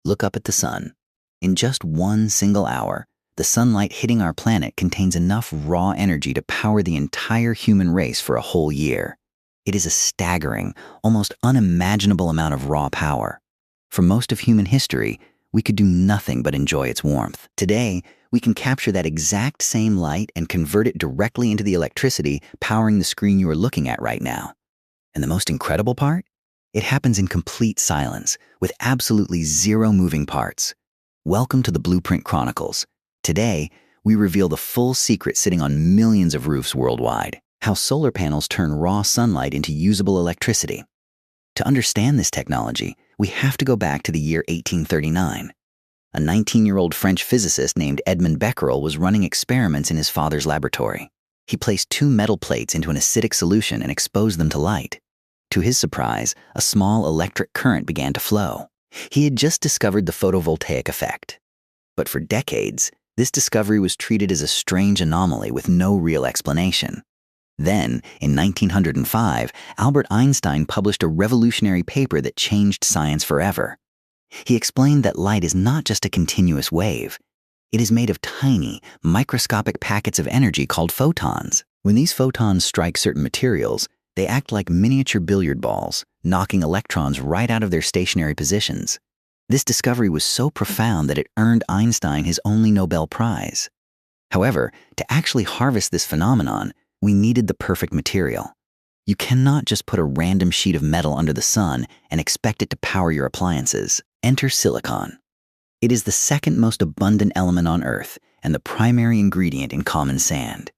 Look up at the sun. In just one single hour, the sunlight hitting our planet contains enough raw energy to power the entire human race for a whole year. It is a staggering, almost unimaginable amount of raw power. For most of human history, we could do nothing but enjoy its warmth. Today, we can capture that exact same light and convert it directly into the electricity powering the screen you are looking at right now. And the most incredible part? It happens in complete silence, with absolutely zero moving parts. Welcome to the Blueprint Chronicles. Today, we reveal the full secret sitting on millions of roofs worldwide: how solar panels turn raw sunlight into usable electricity. To understand this technology, we have to go back to the year 1839. A 19-year-old French physicist named Edmond Becquerel was running experiments in his father's laboratory. He placed two metal plates into an acidic solution and exposed them to light. To his surprise, a small electric current began to flow. He had just discovered the photovoltaic effect. But for decades, this discovery was treated as a strange anomaly with no real explanation. Then, in 1905, Albert Einstein published a revolutionary paper that changed science forever. He explained that light is not just a continuous wave. It is made of tiny, microscopic packets of energy called photons. When these photons strike certain materials, they act like miniature billiard balls, knocking electrons right out of their stationary positions. This discovery was so profound that it earned Einstein his only Nobel Prize. However, to actually harvest this phenomenon, we needed the perfect material. You cannot just put a random sheet of metal under the sun and expect it to power your appliances. Enter silicon. It is the second most abundant element on Earth and the primary ingredient in common sand.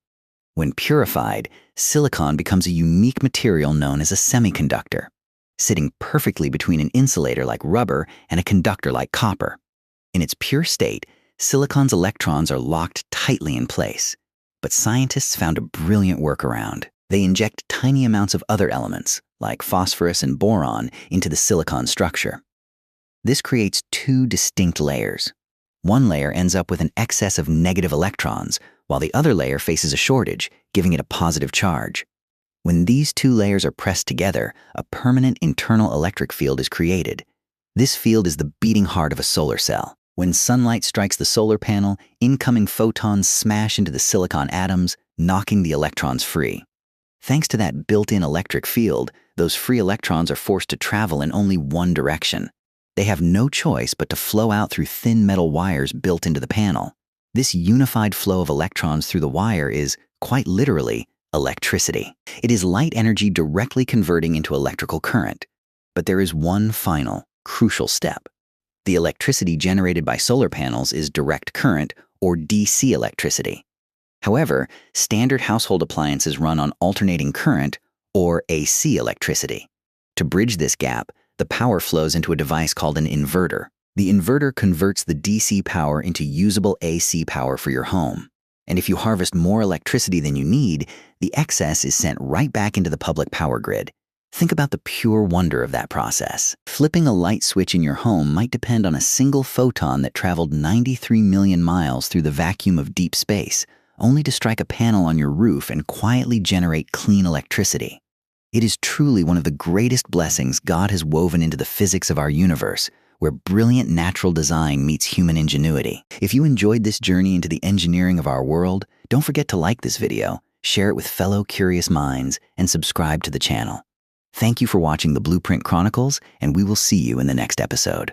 When purified, silicon becomes a unique material known as a semiconductor, sitting perfectly between an insulator like rubber and a conductor like copper. In its pure state, silicon's electrons are locked tightly in place. But scientists found a brilliant workaround. They inject tiny amounts of other elements, like phosphorus and boron, into the silicon structure. This creates two distinct layers. One layer ends up with an excess of negative electrons, while the other layer faces a shortage, giving it a positive charge. When these two layers are pressed together, a permanent internal electric field is created. This field is the beating heart of a solar cell. When sunlight strikes the solar panel, incoming photons smash into the silicon atoms, knocking the electrons free. Thanks to that built-in electric field, those free electrons are forced to travel in only one direction. They have no choice but to flow out through thin metal wires built into the panel. This unified flow of electrons through the wire is, quite literally, electricity. It is light energy directly converting into electrical current. But there is one final, crucial step. The electricity generated by solar panels is direct current, or DC electricity. However, standard household appliances run on alternating current, or AC electricity. To bridge this gap, the power flows into a device called an inverter. The inverter converts the DC power into usable AC power for your home. And if you harvest more electricity than you need, the excess is sent right back into the public power grid. Think about the pure wonder of that process. Flipping a light switch in your home might depend on a single photon that traveled 93 million miles through the vacuum of deep space, only to strike a panel on your roof and quietly generate clean electricity. It is truly one of the greatest blessings God has woven into the physics of our universe, where brilliant natural design meets human ingenuity. If you enjoyed this journey into the engineering of our world, don't forget to like this video, share it with fellow curious minds, and subscribe to the channel. Thank you for watching the Blueprint Chronicles, and we will see you in the next episode.